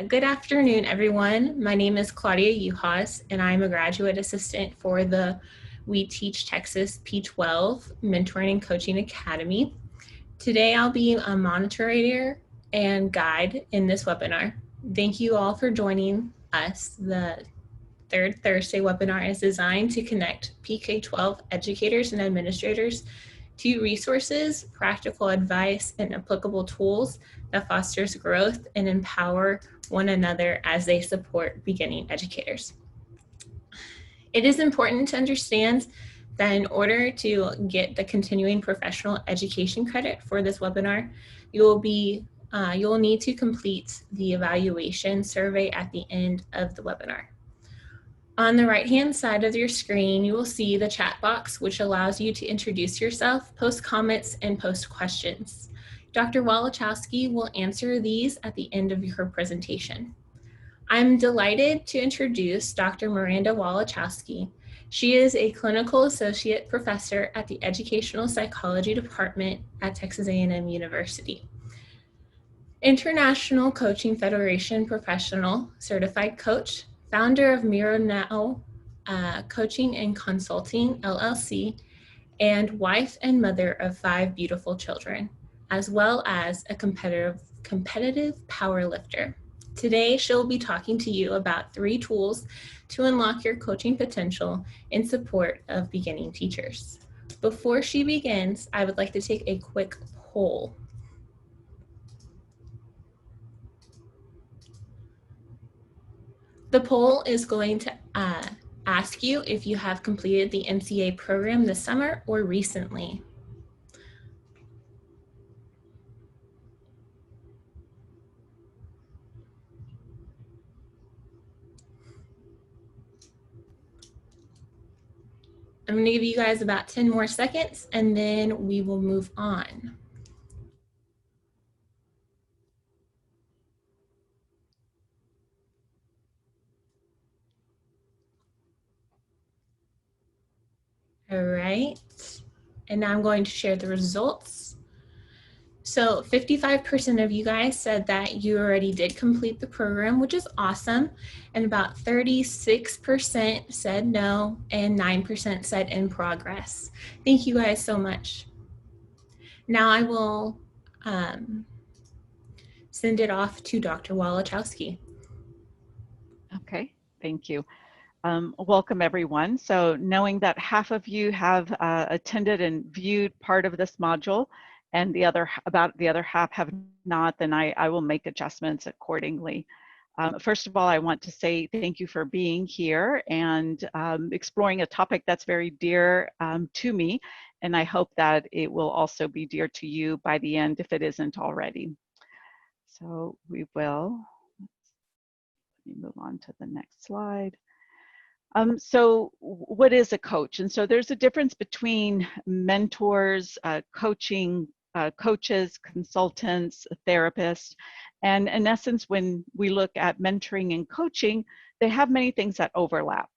Good afternoon, everyone. My name is Claudia Uhas, and I'm a graduate assistant for the We Teach Texas P12 Mentoring and Coaching Academy. Today, I'll be a moderator and guide in this webinar. Thank you all for joining us. The third Thursday webinar is designed to connect PK-12 educators and administrators to resources, practical advice, and applicable tools that fosters growth and empower one another as they support beginning educators. It is important to understand that in order to get the continuing professional education credit for this webinar, you'll need to complete the evaluation survey at the end of the webinar. On the right-hand side of your screen, you will see the chat box, which allows you to introduce yourself, post comments, and post questions. Dr. Walichowski will answer these at the end of her presentation. I'm delighted to introduce Dr. Miranda Walichowski. She is a clinical associate professor at the Educational Psychology Department at Texas A&M University. International Coaching Federation professional, certified coach, founder of MiraNous Coaching and Consulting, LLC, and wife and mother of 5 beautiful children, as well as a competitive powerlifter. Today, she'll be talking to you about 3 tools to unlock your coaching potential in support of beginning teachers. Before she begins, I would like to take a quick poll. The poll is going to ask you if you have completed the NCA program this summer or recently. I'm going to give you guys about 10 more seconds and then we will move on. All right, and now I'm going to share the results. So 55% of you guys said that you already did complete the program, which is awesome. And about 36% said no, and 9% said in progress. Thank you guys so much. Now I will send it off to Dr. Walichowski. Okay, thank you. Welcome everyone. So knowing that half of you have attended and viewed part of this module and the other half have not, then I will make adjustments accordingly. First of all, I want to say thank you for being here and exploring a topic that's very dear to me, and I hope that it will also be dear to you by the end if it isn't already. So we will, let me move on to the next slide. So what is a coach? And so there's a difference between mentors, coaches, consultants, therapists. And in essence, when we look at mentoring and coaching, they have many things that overlap.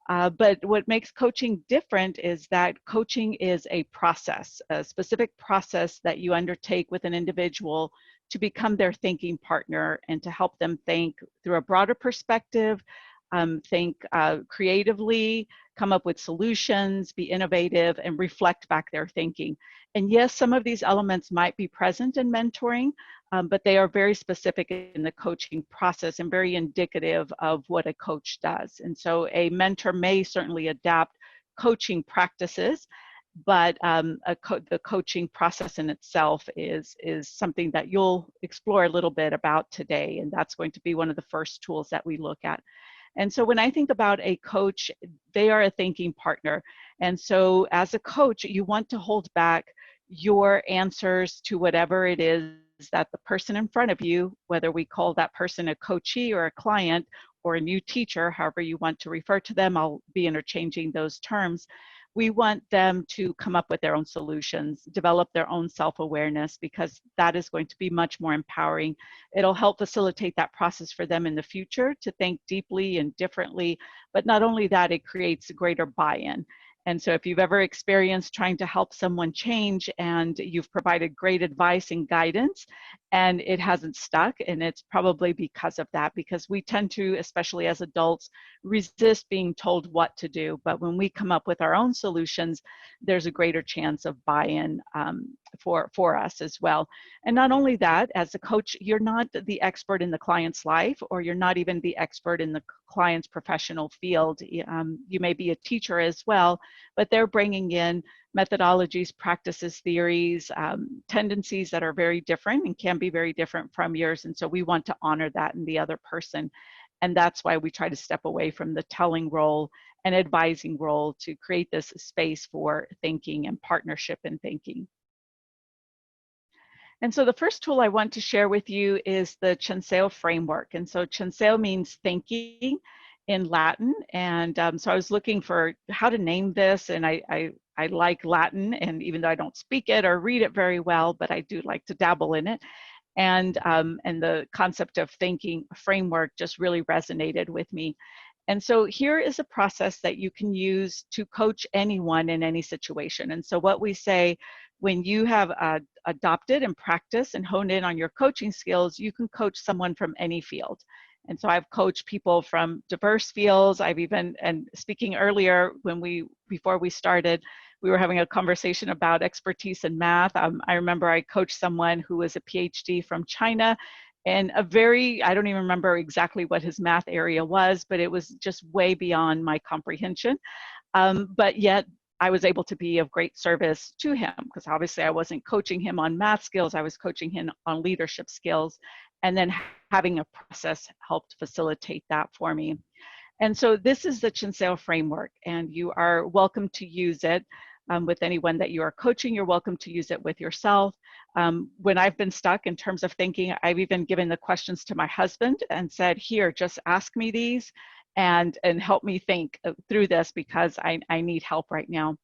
But what makes coaching different is that coaching is a process, a specific process that you undertake with an individual to become their thinking partner and to help them think through a broader perspective, think creatively, come up with solutions, be innovative, and reflect back their thinking. And yes, some of these elements might be present in mentoring, but they are very specific in the coaching process and very indicative of what a coach does. And so a mentor may certainly adapt coaching practices, but the coaching process in itself is something that you'll explore a little bit about today, and that's going to be one of the first tools that we look at. And so when I think about a coach, they are a thinking partner. And so as a coach, you want to hold back your answers to whatever it is that the person in front of you, whether we call that person a coachee or a client or a new teacher, however you want to refer to them, I'll be interchanging those terms. We want them to come up with their own solutions, develop their own self-awareness, because that is going to be much more empowering. It'll help facilitate that process for them in the future to think deeply and differently. But not only that, it creates greater buy-in. And so if you've ever experienced trying to help someone change and you've provided great advice and guidance and it hasn't stuck, and it's probably because of that, because we tend to, especially as adults, resist being told what to do. But when we come up with our own solutions, there's a greater chance of buy-in for us as well. And not only that, as a coach, you're not the expert in the client's life, or you're not even the expert in the client's professional field. You may be a teacher as well, but they're bringing in methodologies, practices, theories, tendencies that are very different and can be very different from yours. And so we want to honor that in the other person. And that's why we try to step away from the telling role and advising role to create this space for thinking and partnership in thinking. And so the first tool I want to share with you is the Censeo framework. And so Censeo means thinking in Latin. And so I was looking for how to name this, and I like Latin, and even though I don't speak it or read it very well, but I do like to dabble in it. And the concept of thinking framework just really resonated with me. And so here is a process that you can use to coach anyone in any situation. And so what we say, when you have adopted and practiced and honed in on your coaching skills, you can coach someone from any field. And so I've coached people from diverse fields. I've even, and speaking earlier before we started, we were having a conversation about expertise in math. I remember I coached someone who was a PhD from China, and I don't even remember exactly what his math area was, but it was just way beyond my comprehension. But yet I was able to be of great service to him, because obviously I wasn't coaching him on math skills, I was coaching him on leadership skills. And then having a process helped facilitate that for me. And so this is the Censeo framework, and you are welcome to use it with anyone that you are coaching. You're welcome to use it with yourself. When I've been stuck in terms of thinking, I've even given the questions to my husband and said, here, just ask me these and help me think through this, because I need help right now.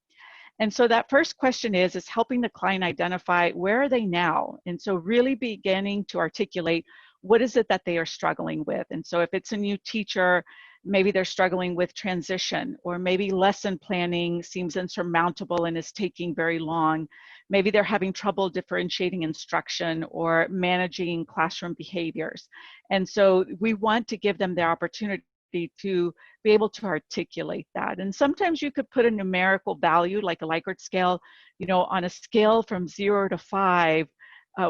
And so that first question is helping the client identify, where are they now? And so really beginning to articulate, what is it that they are struggling with? And so if it's a new teacher, maybe they're struggling with transition, or maybe lesson planning seems insurmountable and is taking very long. Maybe they're having trouble differentiating instruction or managing classroom behaviors. And so we want to give them the opportunity to be able to articulate that. And sometimes you could put a numerical value, like a Likert scale, on a scale from 0 to 5,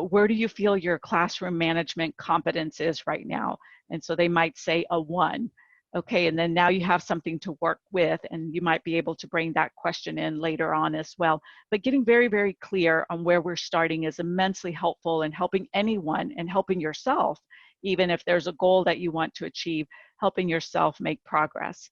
where do you feel your classroom management competence is right now? And so they might say a 1. Okay, and then now you have something to work with, and you might be able to bring that question in later on as well. But getting very, very clear on where we're starting is immensely helpful in helping anyone and helping yourself, even if there's a goal that you want to achieve, helping yourself make progress.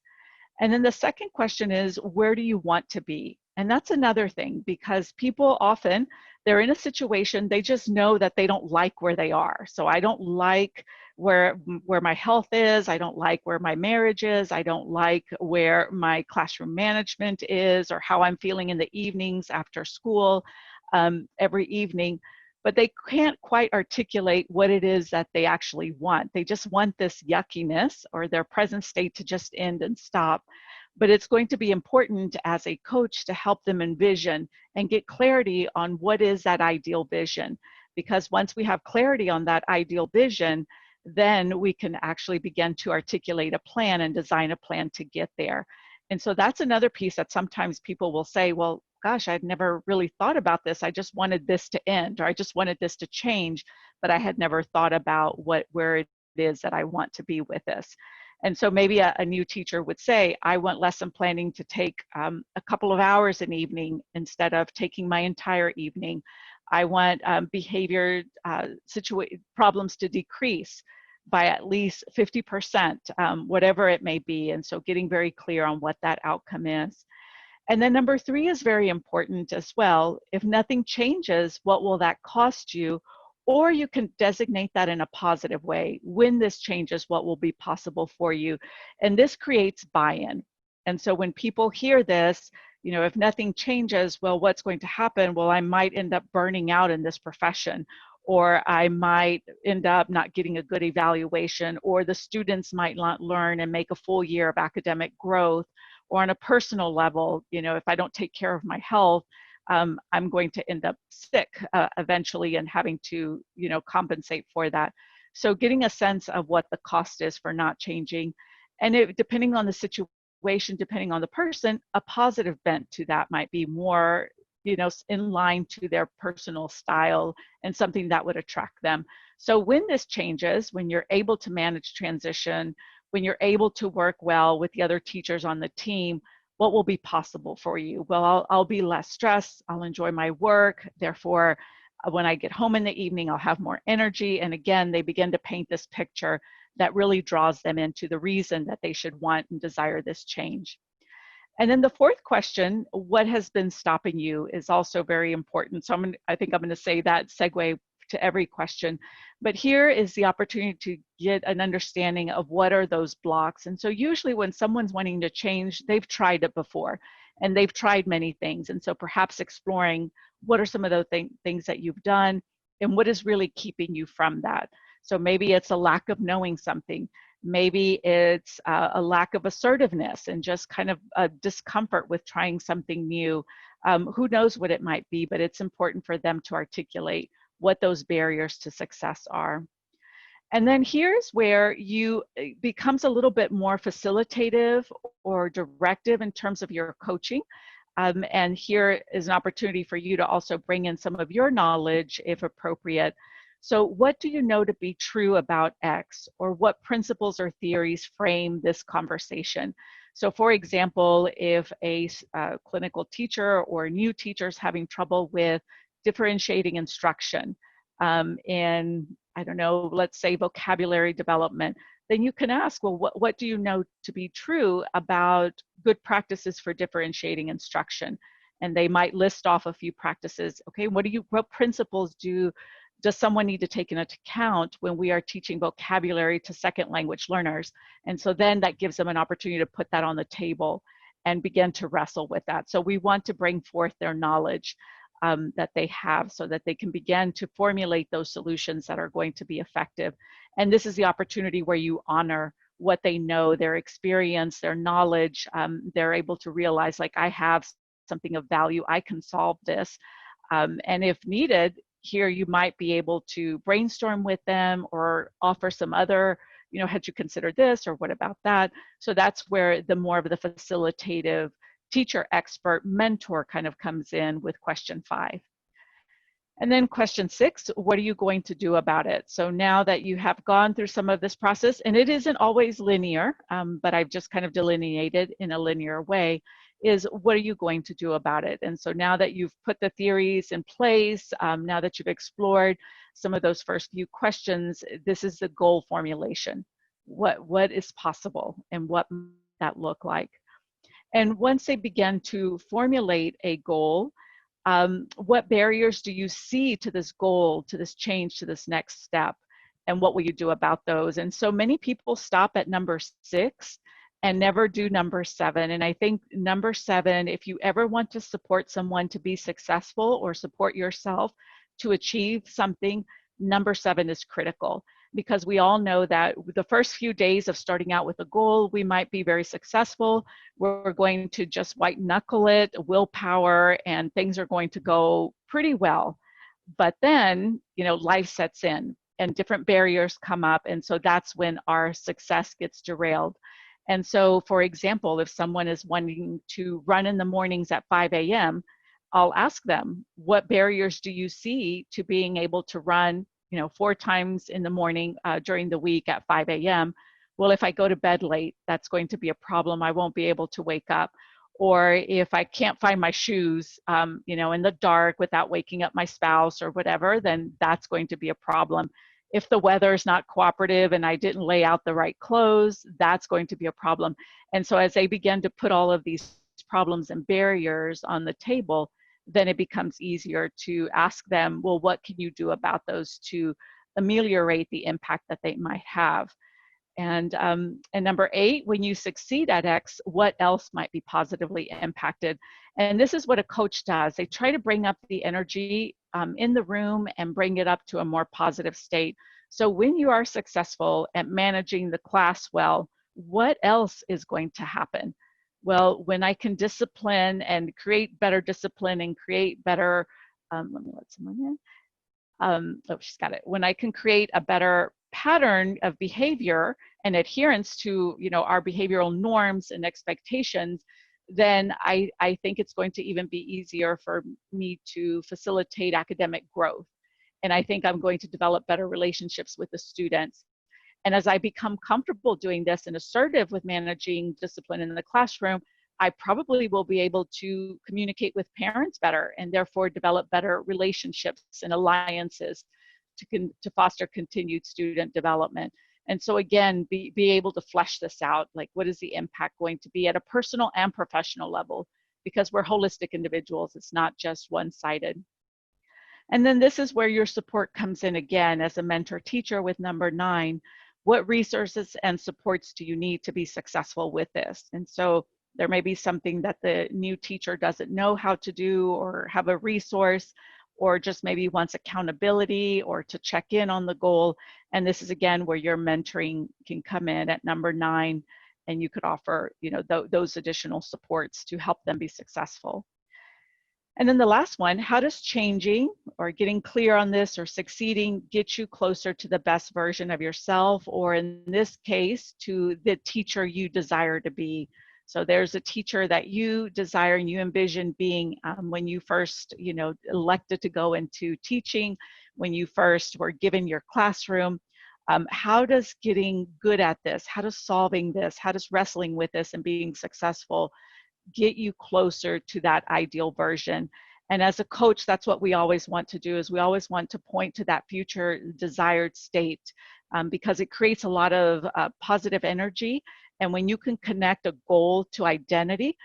And then the second question is, where do you want to be? And that's another thing, because people often, they're in a situation, they just know that they don't like where they are. So I don't like where my health is, I don't like where my marriage is, I don't like where my classroom management is, or how I'm feeling in the evenings after school every evening. But they can't quite articulate what it is that they actually want. They just want this yuckiness or their present state to just end and stop. But it's going to be important as a coach to help them envision and get clarity on what is that ideal vision. Because once we have clarity on that ideal vision, then we can actually begin to articulate a plan and design a plan to get there. And so that's another piece that sometimes people will say, well, gosh, I'd never really thought about this. I just wanted this to end, or I just wanted this to change, but I had never thought about where it is that I want to be with this. And so maybe a new teacher would say, I want lesson planning to take a couple of hours an evening instead of taking my entire evening. I want behavior problems to decrease by at least 50%, whatever it may be. And so getting very clear on what that outcome is. And then number 3 is very important as well. If nothing changes, what will that cost you? Or you can designate that in a positive way. When this changes, what will be possible for you? And this creates buy-in. And so when people hear this, if nothing changes, well, what's going to happen? Well, I might end up burning out in this profession, or I might end up not getting a good evaluation, or the students might not learn and make a full year of academic growth, Or on a personal level, if I don't take care of my health, I'm going to end up sick eventually and having to, compensate for that. So getting a sense of what the cost is for not changing. And depending on the situation, depending on the person, a positive bent to that might be more, in line to their personal style and something that would attract them. So when this changes, when you're able to manage transition, when you're able to work well with the other teachers on the team, what will be possible for you? Well, I'll be less stressed. I'll enjoy my work. Therefore, when I get home in the evening, I'll have more energy. And again, they begin to paint this picture that really draws them into the reason that they should want and desire this change. And then the fourth question, what has been stopping you, is also very important. So I think I'm going to say that segue to every question. But here is the opportunity to get an understanding of what are those blocks. And so usually when someone's wanting to change, they've tried it before and they've tried many things. And so perhaps exploring what are some of those things that you've done and what is really keeping you from that. So maybe it's a lack of knowing something. Maybe it's a lack of assertiveness and just kind of a discomfort with trying something new. Who knows what it might be, but it's important for them to articulate what those barriers to success are. And then here's where it becomes a little bit more facilitative or directive in terms of your coaching. And here is an opportunity for you to also bring in some of your knowledge if appropriate. So what do you know to be true about X, or what principles or theories frame this conversation? So for example, if a clinical teacher or new teacher is having trouble with differentiating instruction in, I don't know, let's say vocabulary development, then you can ask, well, what do you know to be true about good practices for differentiating instruction? And they might list off a few practices. Okay, what principles does someone need to take into account when we are teaching vocabulary to second language learners? And so then that gives them an opportunity to put that on the table and begin to wrestle with that. So we want to bring forth their knowledge that they have so that they can begin to formulate those solutions that are going to be effective. And this is the opportunity where you honor what they know, their experience, their knowledge. They're able to realize, like, I have something of value, I can solve this. And if needed, here you might be able to brainstorm with them or offer some other, had you considered this, or what about that? So that's where the more of the facilitative teacher, expert, mentor kind of comes in with question 5. And then question 6, what are you going to do about it? So now that you have gone through some of this process, and it isn't always linear, but I've just kind of delineated in a linear way, is what are you going to do about it? And so now that you've put the theories in place, now that you've explored some of those first few questions, this is the goal formulation. What is possible and what might that look like? And once they begin to formulate a goal, what barriers do you see to this goal, to this change, to this next step? And what will you do about those? And so many people stop at number 6 and never do number 7. And I think number 7, if you ever want to support someone to be successful or support yourself to achieve something, number 7 is critical. Because we all know that the first few days of starting out with a goal, we might be very successful. We're going to just white knuckle it, willpower, and things are going to go pretty well. But then, life sets in and different barriers come up. And so that's when our success gets derailed. And so, for example, if someone is wanting to run in the mornings at 5 a.m., I'll ask them, what barriers do you see to being able to run 4 times in the morning during the week at 5 a.m. Well, if I go to bed late, that's going to be a problem. I won't be able to wake up. Or if I can't find my shoes, in the dark without waking up my spouse or whatever, then that's going to be a problem. If the weather is not cooperative and I didn't lay out the right clothes, that's going to be a problem. And so as they begin to put all of these problems and barriers on the table, then it becomes easier to ask them, well, what can you do about those to ameliorate the impact that they might have? And number 8, when you succeed at X, what else might be positively impacted? And this is what a coach does. They try to bring up the energy in the room and bring it up to a more positive state. So when you are successful at managing the class well, what else is going to happen? Well, when I can discipline and create better discipline and create better, let me let someone in. Oh, she's got it. When I can create a better pattern of behavior and adherence to, our behavioral norms and expectations, then I think it's going to even be easier for me to facilitate academic growth. And I think I'm going to develop better relationships with the students. And as I become comfortable doing this and assertive with managing discipline in the classroom, I probably will be able to communicate with parents better and therefore develop better relationships and alliances to foster continued student development. And so again, be able to flesh this out, like what is the impact going to be at a personal and professional level? Because we're holistic individuals, it's not just one-sided. And then this is where your support comes in again as a mentor teacher with number 9. What resources and supports do you need to be successful with this? And so there may be something that the new teacher doesn't know how to do or have a resource, or just maybe wants accountability or to check in on the goal. And this is again where your mentoring can come in at number 9, and you could offer those additional supports to help them be successful. And then the last one, how does changing or getting clear on this or succeeding get you closer to the best version of yourself, or in this case, to the teacher you desire to be? So there's a teacher that you desire and you envision being when you first, elected to go into teaching, when you first were given your classroom. How does getting good at this, how does solving this, how does wrestling with this and being successful get you closer to that ideal version? And as a coach, that's what we always want to do, is we always want to point to that future desired state, because it creates a lot of positive energy. And when you can connect a goal to identity,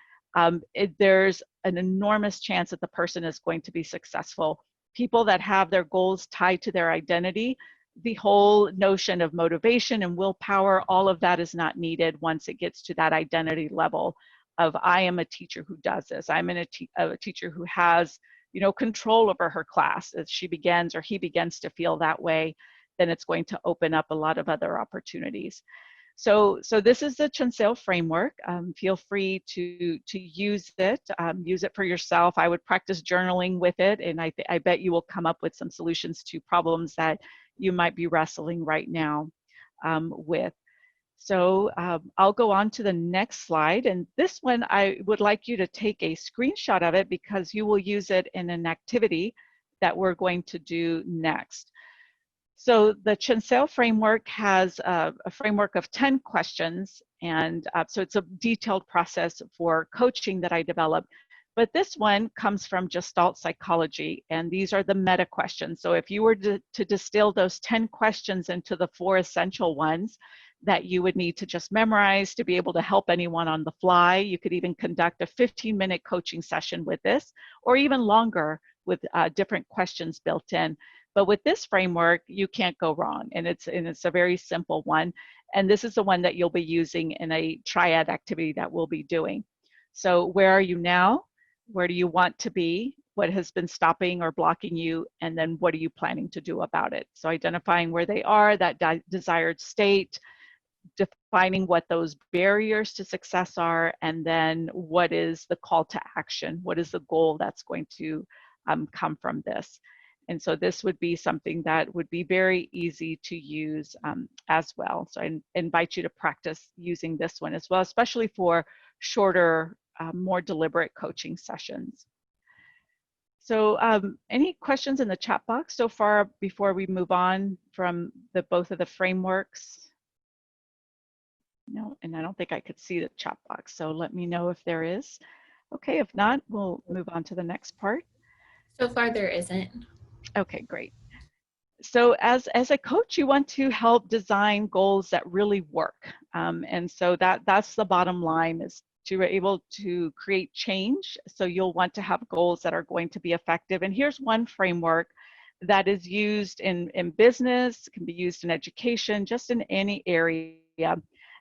there's an enormous chance that the person is going to be successful. People that have their goals tied to their identity, the whole notion of motivation and willpower, all of that is not needed once it gets to that identity level of I am a teacher who does this. I'm a teacher who has, control over her class. As she begins or he begins to feel that way, then it's going to open up a lot of other opportunities. So this is the Censeo framework. Feel free to use it. Use it for yourself. I would practice journaling with it, and I bet you will come up with some solutions to problems that you might be wrestling right now with. So I'll go on to the next slide. And this one, I would like you to take a screenshot of it because you will use it in an activity that we're going to do next. So the Censeo framework has a framework of 10 questions. And so it's a detailed process for coaching that I developed. But this one comes from Gestalt psychology, and these are the meta questions. So if you were to distill those 10 questions into the 4 essential ones that you would need to just memorize to be able to help anyone on the fly, you could even conduct a 15-minute coaching session with this, or even longer with different questions built in. But with this framework, you can't go wrong, and it's a very simple one. And this is the one that you'll be using in a triad activity that we'll be doing. So where are you now? Where do you want to be? What has been stopping or blocking you? And then what are you planning to do about it? So identifying where they are, that desired state, defining what those barriers to success are, and then what is the call to action? What is the goal that's going to come from this? And so this would be something that would be very easy to use as well. So I invite you to practice using this one as well, especially for shorter, more deliberate coaching sessions. So any questions in the chat box so far before we move on from both of the frameworks? No, and I don't think I could see the chat box, so let me know if there is. Okay, if not, we'll move on to the next part. So far there isn't. Okay, great. So as a coach, you want to help design goals that really work. And so that's the bottom line, is to be able to create change. So you'll want to have goals that are going to be effective. And here's one framework that is used in business, can be used in education, just in any area.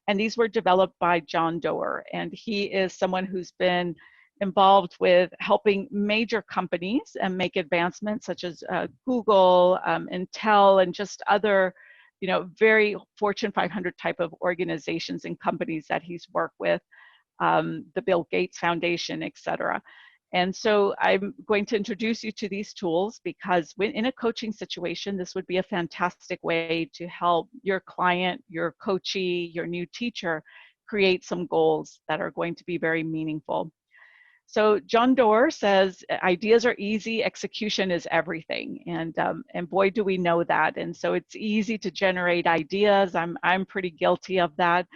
And these were developed by John Doerr. And he is someone who's been involved with helping major companies and make advancements such as Google, Intel, and just other, very Fortune 500 type of organizations and companies that he's worked with. the Bill Gates Foundation, etc. And so I'm going to introduce you to these tools because when in a coaching situation, this would be a fantastic way to help your client, your coachee, your new teacher create some goals that are going to be very meaningful. So John Doerr says, ideas are easy, execution is everything. And boy, do we know that. And so it's easy to generate ideas. I'm pretty guilty of that.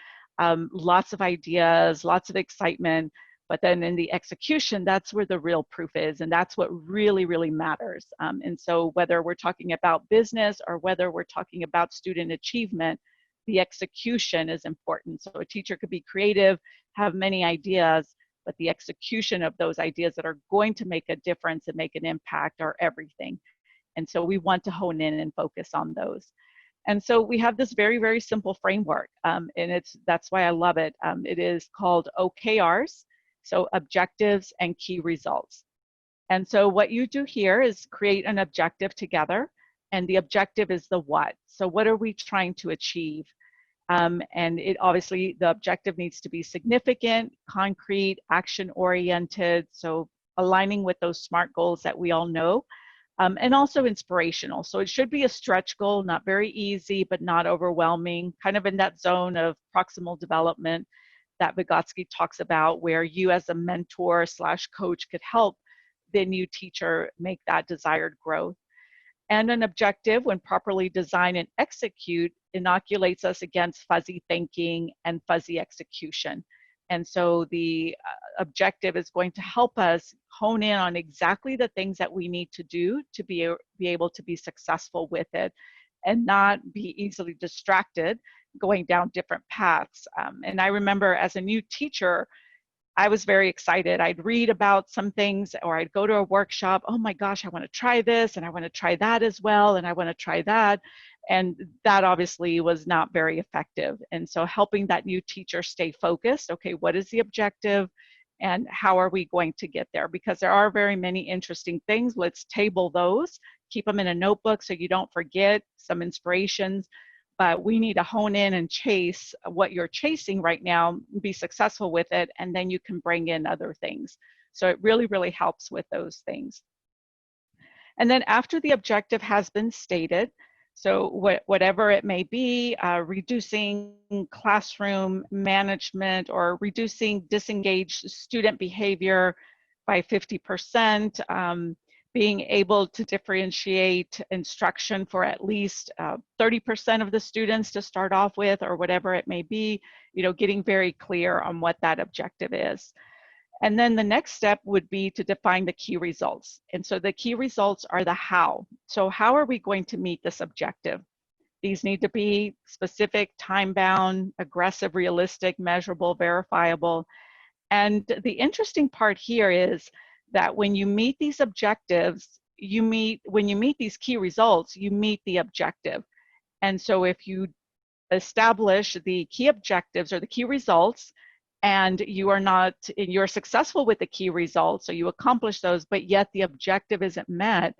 Lots of ideas, lots of excitement. But then in the execution, that's where the real proof is. And that's what really, really matters. And so whether we're talking about business or whether we're talking about student achievement, the execution is important. So a teacher could be creative, have many ideas, but the execution of those ideas that are going to make a difference and make an impact are everything. And so we want to hone in and focus on those. And so we have this very, very simple framework, and that's why I love it. It is called OKRs, so objectives and key results. And so what you do here is create an objective together, and the objective is the what. So what are we trying to achieve? And it obviously, the objective needs to be significant, concrete, action-oriented, so aligning with those SMART goals that we all know, and also inspirational. So it should be a stretch goal, not very easy, but not overwhelming, kind of in that zone of proximal development that Vygotsky talks about, where you as a mentor / coach could help the new teacher make that desired growth. And an objective, when properly designed and execute, inoculates us against fuzzy thinking and fuzzy execution. And so the objective is going to help us hone in on exactly the things that we need to do to be able to be successful with it and not be easily distracted going down different paths. And I remember as a new teacher, I was very excited. I'd read about some things or I'd go to a workshop. Oh my gosh, I want to try this and I want to try that as well. And I want to try that. And that obviously was not very effective. And so helping that new teacher stay focused. Okay, what is the objective and how are we going to get there? Because there are very many interesting things. Let's table those, keep them in a notebook so you don't forget some inspirations. But we need to hone in and chase what you're chasing right now, be successful with it, and then you can bring in other things. So it really, really helps with those things. And then after the objective has been stated, so whatever it may be, reducing classroom management or reducing disengaged student behavior by 50%, being able to differentiate instruction for at least 30% of the students to start off with, or whatever it may be, getting very clear on what that objective is. And then the next step would be to define the key results. And so the key results are the how. So how are we going to meet this objective? These need to be specific, time-bound, aggressive, realistic, measurable, verifiable. And the interesting part here is that when you meet these objectives, when you meet these key results, you meet the objective. And so if you establish the key objectives or the key results, and you're successful with the key results, so you accomplish those, but yet the objective isn't met,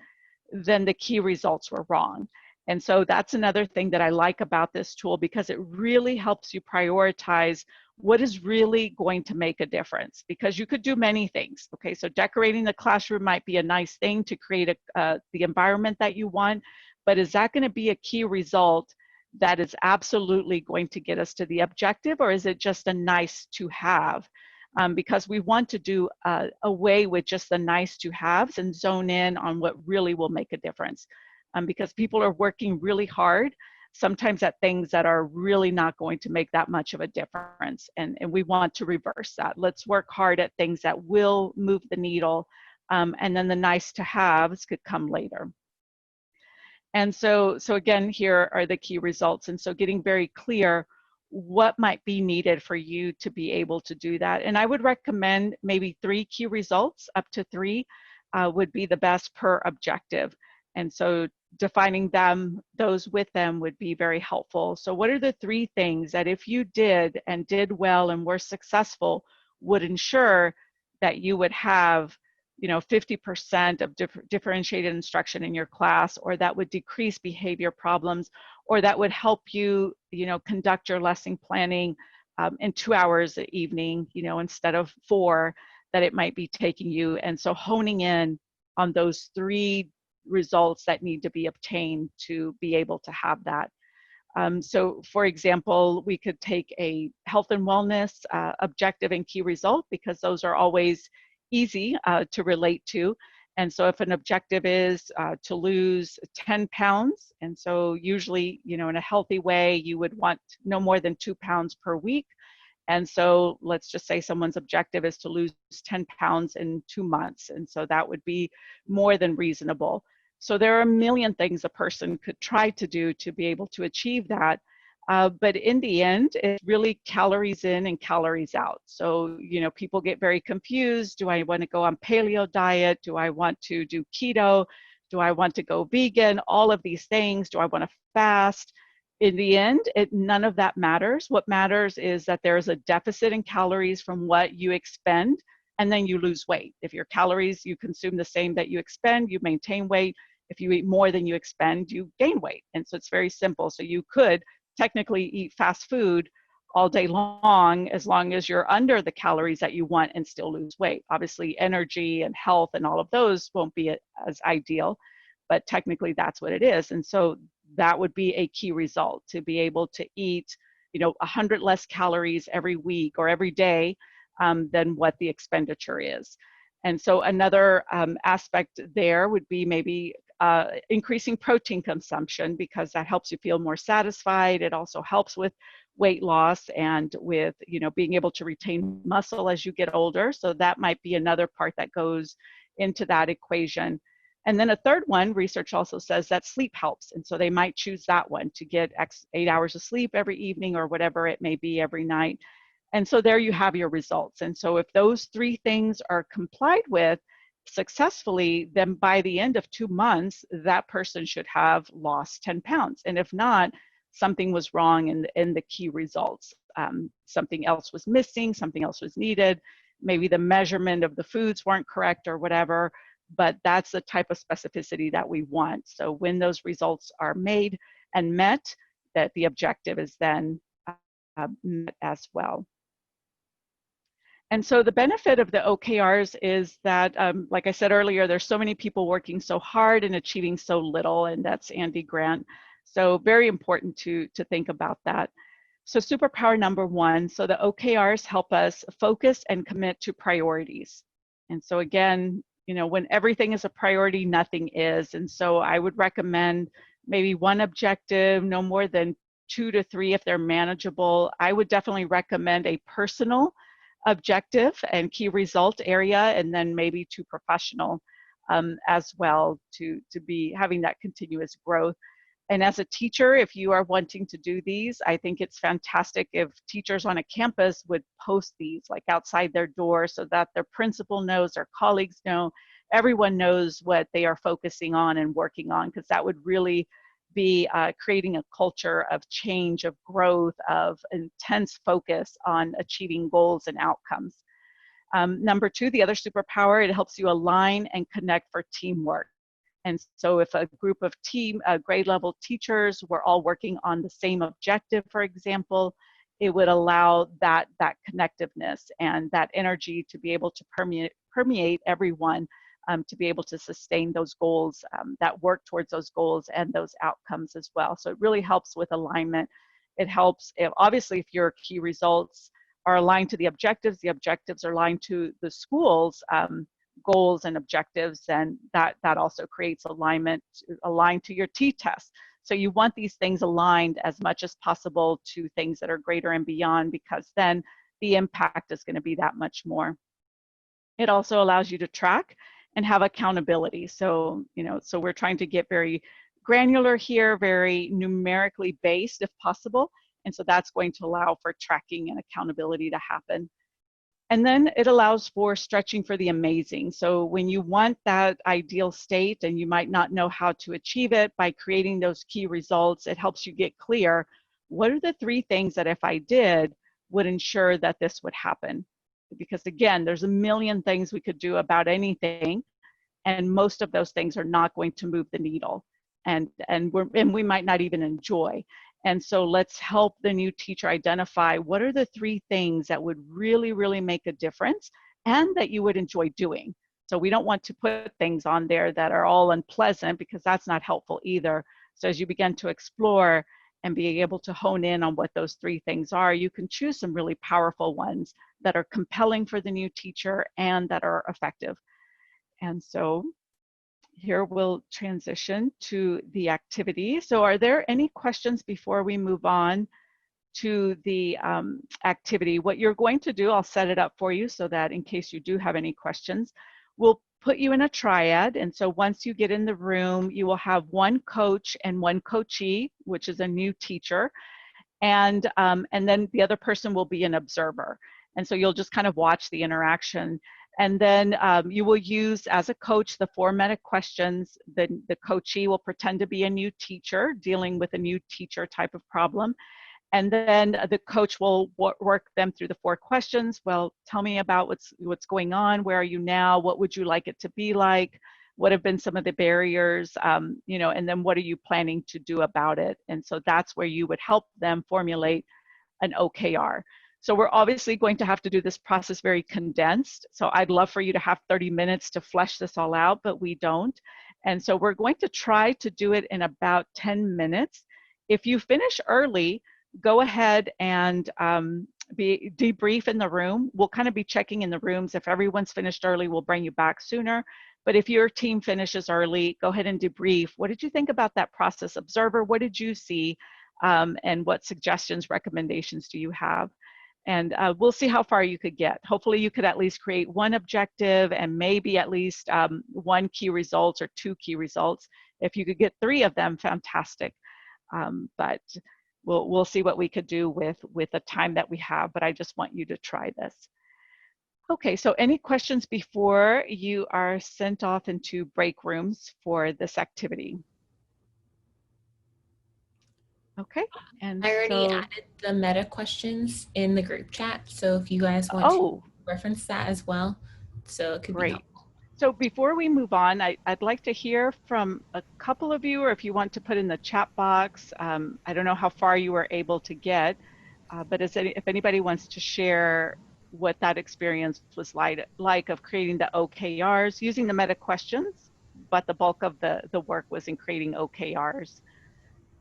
then the key results were wrong. And so that's another thing that I like about this tool, because it really helps you prioritize what is really going to make a difference, because you could do many things. Okay, so decorating the classroom might be a nice thing to create the environment that you want, but is that going to be a key result that is absolutely going to get us to the objective, or is it just a nice to have? Because we want to do away with just the nice to haves and zone in on what really will make a difference. Because people are working really hard, sometimes at things that are really not going to make that much of a difference. And we want to reverse that. Let's work hard at things that will move the needle, and then the nice to haves could come later. And so again, here are the key results. And so getting very clear what might be needed for you to be able to do that. And I would recommend maybe 3 key results, up to 3 would be the best per objective. And so defining those with them would be very helpful. So what are the 3 things that if you did well and were successful would ensure that you would have 50% of differentiated instruction in your class, or that would decrease behavior problems, or that would help you, conduct your lesson planning in 2 hours an evening, instead of 4 that it might be taking you. And so honing in on those 3 results that need to be obtained to be able to have that. So for example, we could take a health and wellness objective and key result, because those are always easy to relate to. And so if an objective is to lose 10 pounds, and so usually, in a healthy way, you would want no more than 2 pounds per week. And so let's just say someone's objective is to lose 10 pounds in 2 months. And so that would be more than reasonable. So there are a million things a person could try to do to be able to achieve that. But in the end, it's really calories in and calories out. So, people get very confused. Do I want to go on paleo diet? Do I want to do keto? Do I want to go vegan? All of these things. Do I want to fast? In the end, none of that matters. What matters is that there is a deficit in calories from what you expend, and then you lose weight. If your calories you consume the same that you expend, you maintain weight. If you eat more than you expend, you gain weight. And so it's very simple. So you could technically eat fast food all day long as you're under the calories that you want and still lose weight. Obviously, energy and health and all of those won't be as ideal, but technically that's what it is. And so that would be a key result, to be able to eat 100 less calories every week or every day than what the expenditure is. And so another aspect there would be maybe increasing protein consumption, because that helps you feel more satisfied. It also helps with weight loss and with being able to retain muscle as you get older. So that might be another part that goes into that equation. And then a third one, research also says that sleep helps. And so they might choose that one, to get 8 hours of sleep every evening or whatever it may be every night. And so there you have your results. And so if those 3 things are complied with successfully, then by the end of 2 months, that person should have lost 10 pounds. And if not, something was wrong in the key results. Something else was missing, something else was needed. Maybe the measurement of the foods weren't correct or whatever, but that's the type of specificity that we want. So when those results are made and met, that the objective is then met as well. And so the benefit of the OKRs is that, like I said earlier, there's so many people working so hard and achieving so little, and that's Andy Grant. So very important to think about that. So superpower number 1, so the OKRs help us focus and commit to priorities. And so again, when everything is a priority, nothing is. And so I would recommend maybe 1 objective, no more than 2 to 3 if they're manageable. I would definitely recommend a personal objective and key result area, and then maybe 2 professional as well, to be having that continuous growth. And as a teacher, if you are wanting to do these, I think it's fantastic if teachers on a campus would post these like outside their door, so that their principal knows, their colleagues know, everyone knows what they are focusing on and working on, because that would really be creating a culture of change, of growth, of intense focus on achieving goals and outcomes. Number 2, the other superpower, it helps you align and connect for teamwork. And so if a group of grade level teachers were all working on the same objective, for example, it would allow that connectiveness and that energy to be able to permeate everyone, to be able to sustain those goals, that work towards those goals and those outcomes as well. So it really helps with alignment. It helps, obviously, if your key results are aligned to the objectives are aligned to the school's goals and objectives, and that also creates alignment, aligned to your t-test. So you want these things aligned as much as possible to things that are greater and beyond, because then the impact is going to be that much more. It also allows you to track and have accountability. So, so we're trying to get very granular here, very numerically based if possible. And so that's going to allow for tracking and accountability to happen. And then it allows for stretching for the amazing. So when you want that ideal state and you might not know how to achieve it, by creating those key results, it helps you get clear. What are the 3 things that if I did would ensure that this would happen? Because again, there's a million things we could do about anything, and most of those things are not going to move the needle, and we might not even enjoy. And so let's help the new teacher identify what are the 3 things that would really, really make a difference and that you would enjoy doing. So we don't want to put things on there that are all unpleasant, because that's not helpful either. So as you begin to explore and be able to hone in on what those 3 things are, you can choose some really powerful ones that are compelling for the new teacher and that are effective. And so here we'll transition to the activity. So are there any questions before we move on to the activity? What you're going to do, I'll set it up for you so that in case you do have any questions, we'll put you in a triad. And so once you get in the room, you will have one coach and one coachee, which is a new teacher. And then the other person will be an observer. And so you'll just kind of watch the interaction. And then you will use, as a coach, the 4 meta questions. The coachee will pretend to be a new teacher dealing with a new teacher type of problem. And then the coach will work them through the 4 questions. Well, tell me about what's going on. Where are you now? What would you like it to be like? What have been some of the barriers? And then what are you planning to do about it? And so that's where you would help them formulate an OKR. So we're obviously going to have to do this process very condensed. So I'd love for you to have 30 minutes to flesh this all out, but we don't. And so we're going to try to do it in about 10 minutes. If you finish early, go ahead and debrief in the room. We'll kind of be checking in the rooms. If everyone's finished early, we'll bring you back sooner. But if your team finishes early, go ahead and debrief. What did you think about that process? Observer, what did you see? And what suggestions, recommendations do you have? And we'll see how far you could get. Hopefully you could at least create one objective and maybe at least 1 key results or 2 key results. If you could get 3 of them, fantastic. But we'll see what we could do with the time that we have, but I just want you to try this. Okay, so any questions before you are sent off into break rooms for this activity? Okay, and I already added the meta questions in the group chat, so if you guys want to reference that as well, so it could be helpful. So before we move on, I'd like to hear from a couple of you, or if you want to put in the chat box. I don't know how far you were able to get, but if anybody wants to share what that experience was like of creating the OKRs, using the meta questions, but the bulk of the work was in creating OKRs.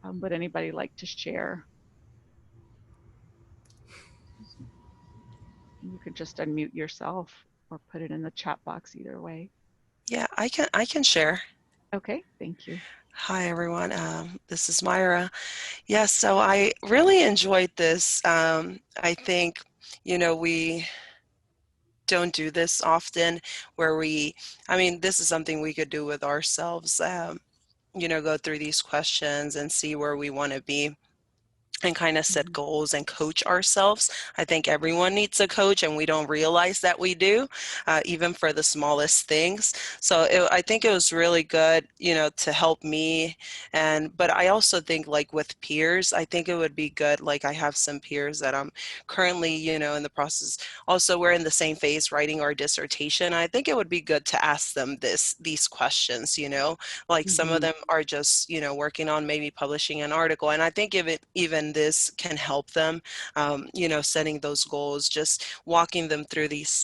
Would anybody like to share? You could just unmute yourself or put it in the chat box, either way. Yeah, I can share. Okay, thank you. Hi, everyone. This is Myra. Yes, so I really enjoyed this. I think, we don't do this often where this is something we could do with ourselves, go through these questions and see where we want to be and kind of set goals and coach ourselves. I think everyone needs a coach, and we don't realize that we do, even for the smallest things. So I think it was really good, to help me. But I also think, like, with peers, I think it would be good. Like, I have some peers that I'm currently, in the process. Also, we're in the same phase writing our dissertation. I think it would be good to ask them these questions, like some of them are just, working on maybe publishing an article. And I think even this can help them, setting those goals, just walking them through these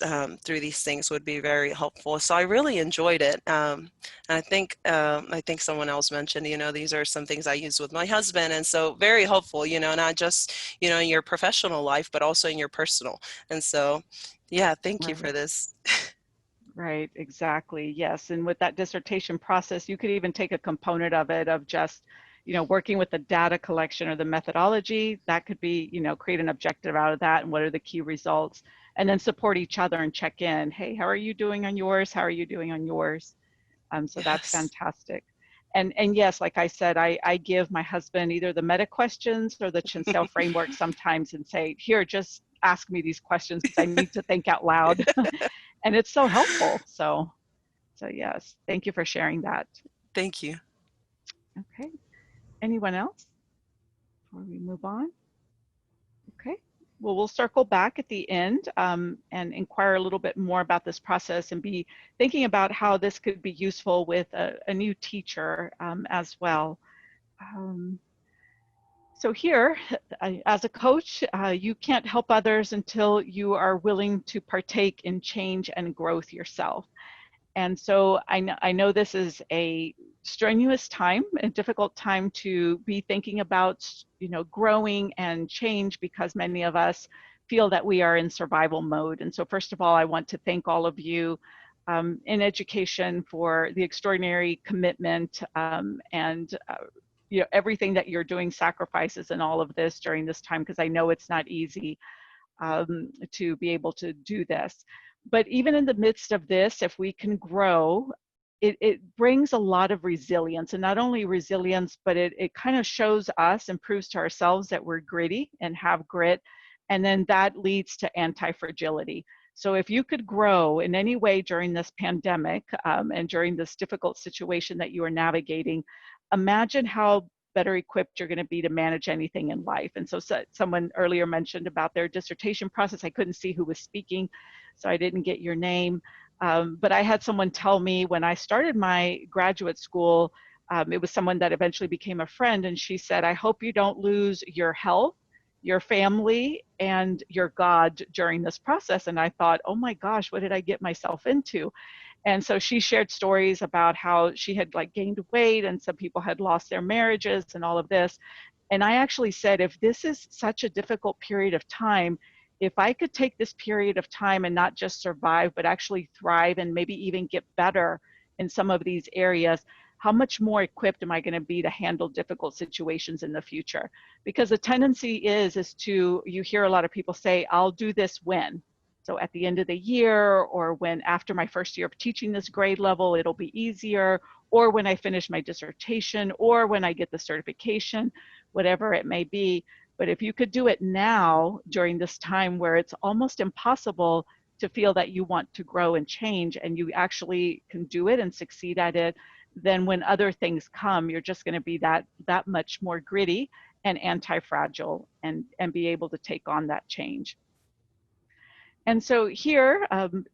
things would be very helpful. So I really enjoyed it. And I think someone else mentioned, these are some things I use with my husband. And so very helpful, not just, in your professional life, but also in your personal. And so, yeah, thank you for this. Right, exactly. Yes. And with that dissertation process, you could even take a component of it of just, working with the data collection or the methodology. That could be, create an objective out of that, and what are the key results, and then support each other and check in. Hey, how are you doing on yours? How are you doing on yours? So yes. That's fantastic. And yes, like I said, I give my husband either the meta questions or the Censeo framework sometimes and say, here, just ask me these questions because I need to think out loud. And it's so helpful. So yes, thank you for sharing that. Thank you. Okay. Anyone else before we move on? Okay. Well, we'll circle back at the end and inquire a little bit more about this process and be thinking about how this could be useful with a new teacher as well. So here, as a coach, you can't help others until you are willing to partake in change and growth yourself. And so I know this is a strenuous time, a difficult time to be thinking about, growing and change, because many of us feel that we are in survival mode. And so first of all, I want to thank all of you in education for the extraordinary commitment and everything that you're doing, sacrifices and all of this during this time, because I know it's not easy to be able to do this. But even in the midst of this, if we can grow, it brings a lot of resilience. And not only resilience, but it kind of shows us and proves to ourselves that we're gritty and have grit. And then that leads to anti-fragility. So if you could grow in any way during this pandemic and during this difficult situation that you are navigating, imagine how better equipped you're going to be to manage anything in life. And so someone earlier mentioned about their dissertation process. I couldn't see who was speaking, so I didn't get your name. But I had someone tell me when I started my graduate school, it was someone that eventually became a friend, and she said, I hope you don't lose your health, your family, and your God during this process. And I thought, oh my gosh, what did I get myself into? And so she shared stories about how she had gained weight, and some people had lost their marriages and all of this. And I actually said, if this is such a difficult period of time, if I could take this period of time and not just survive, but actually thrive and maybe even get better in some of these areas, how much more equipped am I going to be to handle difficult situations in the future? Because the tendency is to, you hear a lot of people say, I'll do this when. So at the end of the year, or when after my first year of teaching this grade level, it'll be easier, or when I finish my dissertation, or when I get the certification, whatever it may be. But if you could do it now during this time where it's almost impossible to feel that you want to grow and change, and you actually can do it and succeed at it, then when other things come, you're just going to be that much more gritty and anti-fragile and be able to take on that change. And so here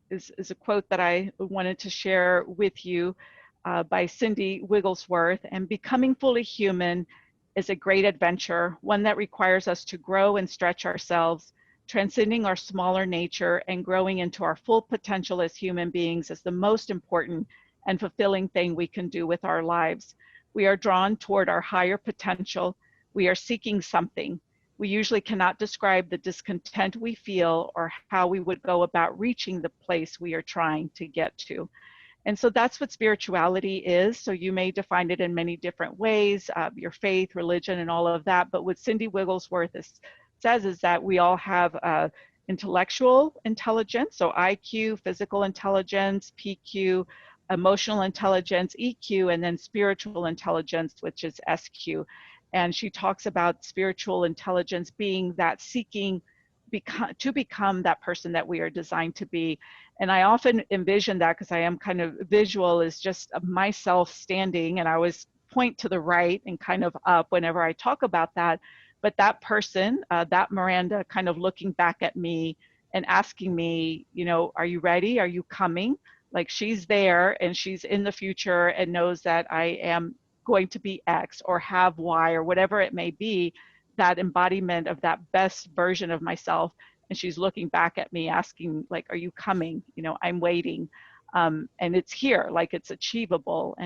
is a quote that I wanted to share with you by Cindy Wigglesworth. And becoming fully human is a great adventure, one that requires us to grow and stretch ourselves. Transcending our smaller nature and growing into our full potential as human beings is the most important and fulfilling thing we can do with our lives. We are drawn toward our higher potential. We are seeking something. We usually cannot describe the discontent we feel or how we would go about reaching the place we are trying to get to. And so that's what spirituality is. So you may define it in many different ways, your faith, religion, and all of that. But what Cindy Wigglesworth says is that we all have intellectual intelligence, so IQ, physical intelligence, PQ, emotional intelligence, EQ, and then spiritual intelligence, which is SQ. And she talks about spiritual intelligence being that seeking to become that person that we are designed to be. And I often envision that, because I am kind of visual, is just myself standing, and I always point to the right and kind of up whenever I talk about that. But that person, that Miranda, kind of looking back at me and asking me, are you ready? Are you coming? Like, she's there and she's in the future and knows that I am going to be X or have Y or whatever it may be, that embodiment of that best version of myself. And she's looking back at me asking, are you coming? I'm waiting. And it's here, it's achievable.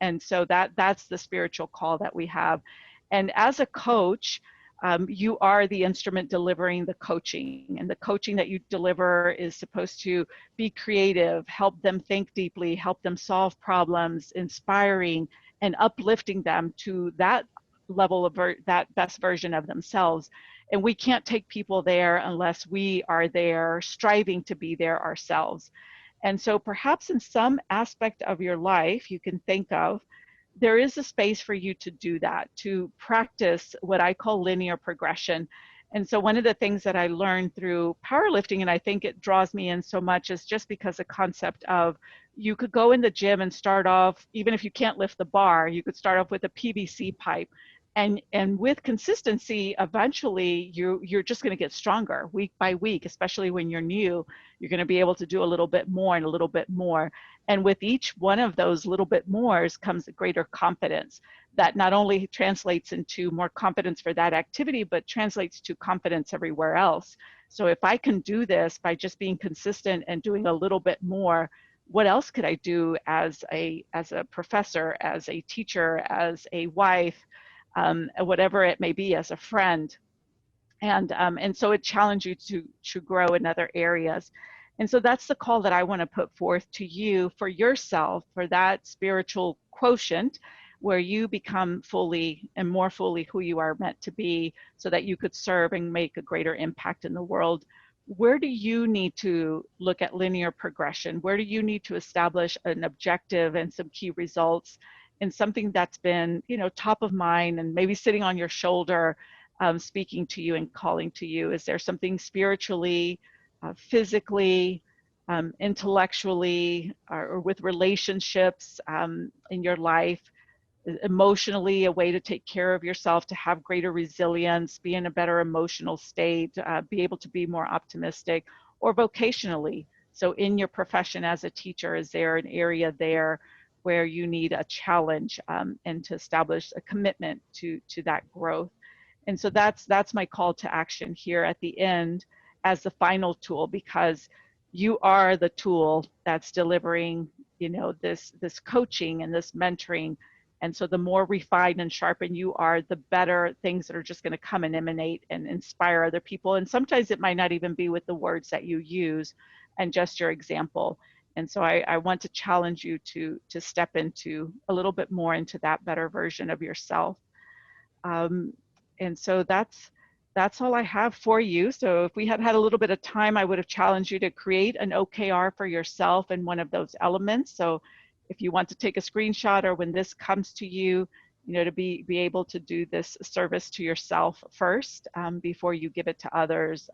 And so that's the spiritual call that we have. And as a coach, you are the instrument delivering the coaching, and the coaching that you deliver is supposed to be creative, help them think deeply, help them solve problems, inspiring, and uplifting them to that level of that best version of themselves. And we can't take people there unless we are there, striving to be there ourselves. And so perhaps in some aspect of your life you can think of, there is a space for you to do that, to practice what I call linear progression. And so one of the things that I learned through powerlifting, and I think it draws me in so much, is just because the concept of, you could go in the gym and start off, even if you can't lift the bar, you could start off with a PVC pipe. And with consistency, eventually you're just going to get stronger week by week, especially when you're new. You're going to be able to do a little bit more and a little bit more. And with each one of those little bit mores comes a greater confidence. that not only translates into more confidence for that activity, but translates to confidence everywhere else. So if I can do this by just being consistent and doing a little bit more, what else could I do as a professor, as a teacher, as a wife, whatever it may be, as a friend? And so it challenges you to grow in other areas. And so that's the call that I want to put forth to you for yourself, for that spiritual quotient where you become fully and more fully who you are meant to be, so that you could serve and make a greater impact in the world. Where do you need to look at linear progression? Where do you need to establish an objective and some key results in something that's been, top of mind and maybe sitting on your shoulder, speaking to you and calling to you? Is there something spiritually, physically, intellectually, or with relationships in your life, emotionally, a way to take care of yourself, to have greater resilience, be in a better emotional state, be able to be more optimistic, or vocationally? So in your profession as a teacher, is there an area there where you need a challenge and to establish a commitment to that growth? And so that's my call to action here at the end as the final tool, because you are the tool that's delivering, this coaching and this mentoring. And so the more refined and sharpened you are, the better things that are just going to come and emanate and inspire other people. And sometimes it might not even be with the words that you use and just your example. And so I want to challenge you to step into a little bit more into that better version of yourself. And so that's all I have for you. So if we had had a little bit of time, I would have challenged you to create an OKR for yourself in one of those elements. So if you want to take a screenshot, or when this comes to you, to be able to do this service to yourself first before you give it to others,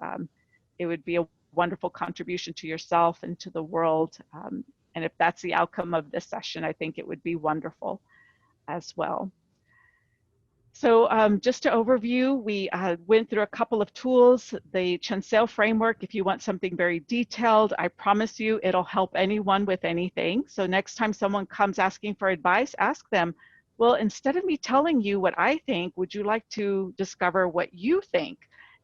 it would be a wonderful contribution to yourself and to the world. And if that's the outcome of this session, I think it would be wonderful as well. So just to overview, we went through a couple of tools. The Censeo framework, if you want something very detailed, I promise you it'll help anyone with anything. So next time someone comes asking for advice, ask them, well, instead of me telling you what I think, would you like to discover what you think?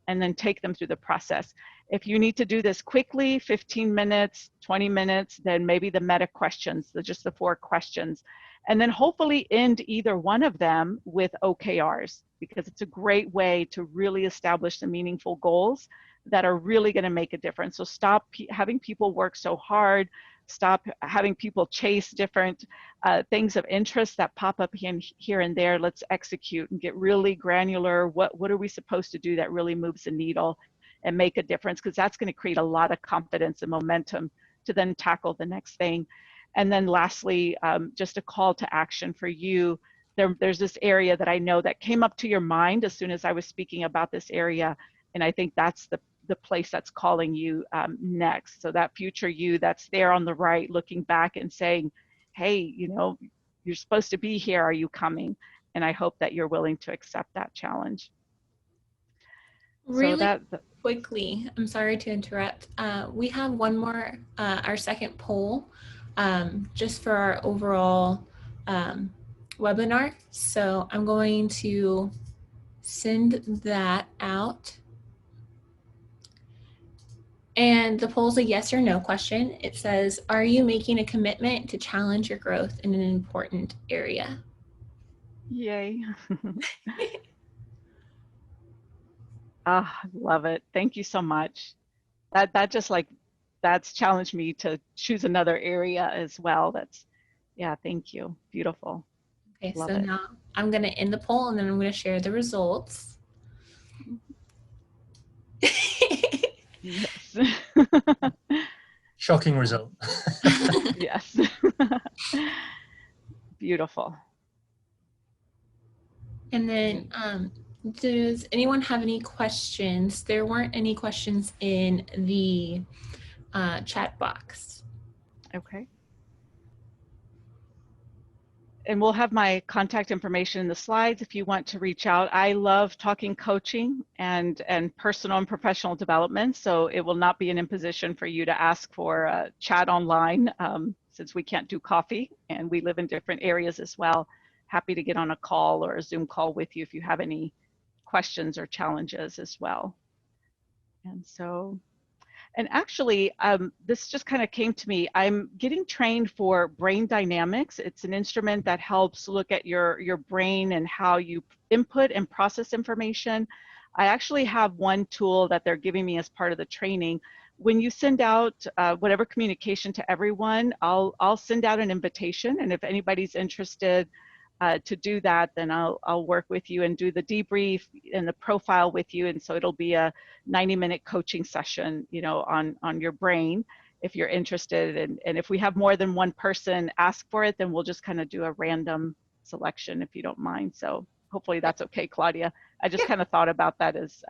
And then take them through the process. If you need to do this quickly, 15 minutes, 20 minutes, then maybe the meta questions, just the 4 questions. And then hopefully end either one of them with OKRs, because it's a great way to really establish the meaningful goals that are really going to make a difference. So stop having people work so hard. Stop having people chase different things of interest that pop up here and there. Let's execute and get really granular. What are we supposed to do that really moves the needle and make a difference? Because that's going to create a lot of confidence and momentum to then tackle the next thing. And then lastly, just a call to action for you. There's this area that I know that came up to your mind as soon as I was speaking about this area. And I think that's the place that's calling you next. So that future you that's there on the right, looking back and saying, hey, you're supposed to be here. Are you coming? And I hope that you're willing to accept that challenge. Really quickly, I'm sorry to interrupt. We have one more, our second poll, just for our overall webinar. So I'm going to send that out. And the poll is a yes or no question. It says, are you making a commitment to challenge your growth in an important area? Yay. Love it. Thank you so much. That's challenged me to choose another area as well. Thank you. Beautiful. Okay, love it. Now I'm going to end the poll and then I'm going to share the results. Yes. Shocking result. Yes. Beautiful. And then does anyone have any questions? There weren't any questions in the chat box. Okay. And we'll have my contact information in the slides if you want to reach out. I love talking coaching and personal and professional development, so it will not be an imposition for you to ask for a chat online since we can't do coffee and we live in different areas as well. happy to get on a call or a Zoom call with you if you have any questions or challenges as well. And actually, this just kind of came to me. I'm getting trained for brain dynamics. It's an instrument that helps look at your brain and how you input and process information. I actually have one tool that they're giving me as part of the training. When you send out whatever communication to everyone, I'll send out an invitation, and if anybody's interested to do that, then I'll work with you and do the debrief and the profile with you. And so it'll be a 90-minute coaching session, you know, on your brain if you're interested. And if we have more than one person ask for it, then we'll just kind of do a random selection if you don't mind. So hopefully that's okay, Claudia. I just kind of thought about that as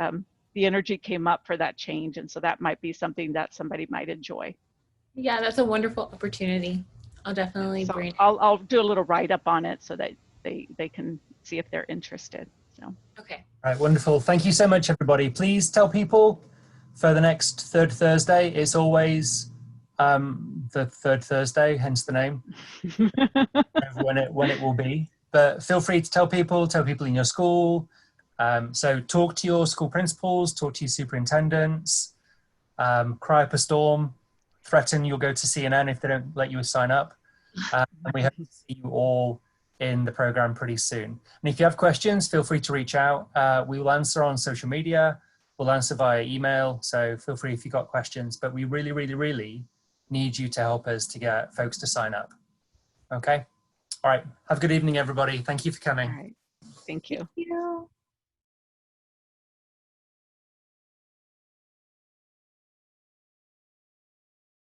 the energy came up for that change. And so that might be something that somebody might enjoy. Yeah, that's a wonderful opportunity. I'll definitely So bring it. I'll do a little write-up on it so that they can see if they're interested. So Okay. All right, wonderful. Thank you so much, everybody. Please tell people for the next third Thursday. It's always the third Thursday, hence the name. when it will be. But feel free to tell people in your school. So talk to your school principals, talk to your superintendents, cry up a storm, threaten you'll go to CNN if they don't let you sign up. And we hope to see you all in the program pretty soon. And if you have questions, feel free to reach out. We will answer on social media. We'll answer via email. So feel free if you've got questions. But we really, really, really need you to help us to get folks to sign up. Okay? All right. Have a good evening, everybody. Thank you for coming. all right. Thank you. Thank you.